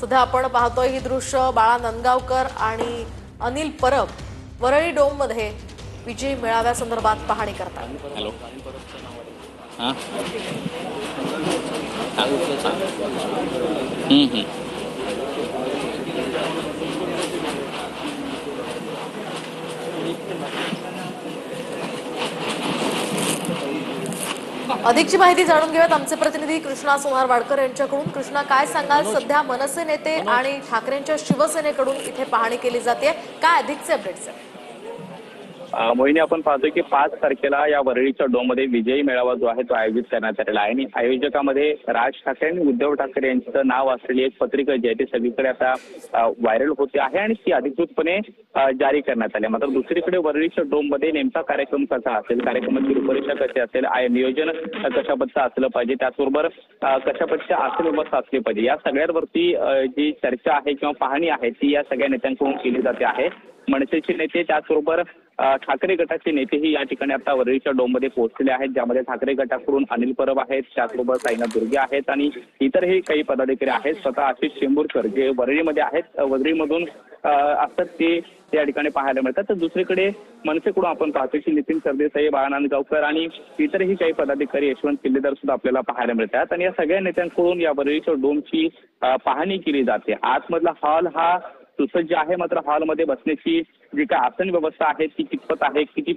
सध्या आपण पाहतोय ही दृश्य बाळा नंदगावकर आणि अनिल परब वरळी डोम मध्ये विजयी मेळाव्यासंदर्भात पाहणी करतात। हॅलो हां अधिकची माहिती जाणून घेऊयात आमचे प्रतिनिधी कृष्णा सोनार-वाडकर यांच्याकडून। कृष्णा, काय सांगाल? सध्या मनसे नेते आणि ठाकरेंच्या शिवसेनेकडून इथे पाहणी केली जाते, काय अधिकचे अपडेट्स आहेत? मोहिनी, आपण पाहतोय की 5 तारखेला या वरळीच्या डोममध्ये विजयी मेळावा जो आहे तो आयोजित करण्यात आलेला आहे आणि आयोजकामध्ये राज ठाकरे आणि उद्धव ठाकरे यांचं नाव असलेली एक पत्रिका जी आहे ती सगळीकडे आता व्हायरल होते आहे आणि ती अधिकृतपणे जारी करण्यात आली। मात्र दुसरीकडे वरळीच्या डोममध्ये नेमका कार्यक्रम कसा असेल, कार्यक्रमाची रूपरेषा कशी असेल, नियोजन कशा पद्धतीचं असलं पाहिजे, त्याचबरोबर कशा पद्धतीची आसन व्यवस्था असली पाहिजे, या सगळ्यांवरती जी चर्चा आहे किंवा पाहणी आहे ती या सगळ्या नेत्यांकडून केली जाते आहे। मनसेचे नेते त्याचबरोबर ठाकरे गटाचे नेतेही या ठिकाणी आता वरळीच्या डोममध्ये पोहोचलेले आहेत, ज्यामध्ये ठाकरे गटाकडून अनिल परब आहेत, त्याचबरोबर साईनाथ दुर्गे आहेत आणि इतरही काही पदाधिकारी आहेत। स्वतः आशिष चेंबूरकर जे वरळीमध्ये आहेत, वरळीमधून असतात ते या ठिकाणी पाहायला मिळतात। तर दुसरीकडे मनसेकडून आपण पाहतो की नितीन सरदेसाई, बाळा नांदगावकर आणि इतरही काही पदाधिकारी, यशवंत किल्लेदार सुद्धा आपल्याला पाहायला मिळतात आणि या सगळ्या नेत्यांकडून या वरळीच्या डोमची पाहणी केली जाते। आतमधला हॉल हा सुसज्ज आहे, मात्र हॉलमध्ये बसण्याची जी काय आसन व्यवस्था आहे ती कितपत आहे, किती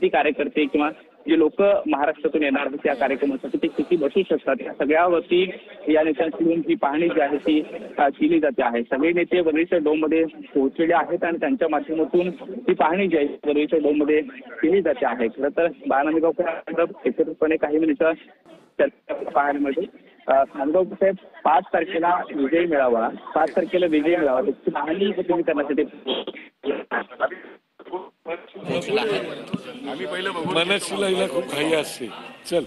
कार्यकर्ते किंवा जे लोक महाराष्ट्रातून येणार आहेत त्या कार्यक्रमासाठी ते किती बसू शकतात, या सगळ्यावरती या नेत्यांकडून ही पाहणी जी आहे ती केली जाते आहे। सगळे नेते वरळीच्या डोममध्ये पोहोचलेले आहेत आणि त्यांच्या माध्यमातून ही पाहणी जी आहे वरळीच्या डोममध्ये केली जाते आहे। खरं तर बाळा नांदगावकर एकत्रितपणे काही मिनिटं चर्चा पाहायला मिळते। नांदगावकर साहेब, 5 तारखेला विजयी मेळावा, 5 तारखेला विजयी मेळावा, त्याची पाहणी तुम्ही करण्यासाठी मनसेला खूप घाई असते। चल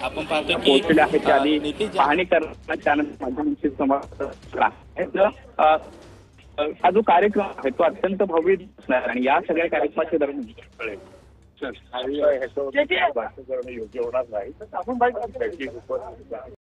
आपण पाहतो की पोहोचलेले आहेत त्या आधी पाहणी करण्यात त्यानंतर माध्यमांशी संवाद हा जो कार्यक्रम आहे तो अत्यंत भव्य असणार आणि या सगळ्या कार्यक्रमाच्या दरम्यान योग्य होणार नाही तर आपण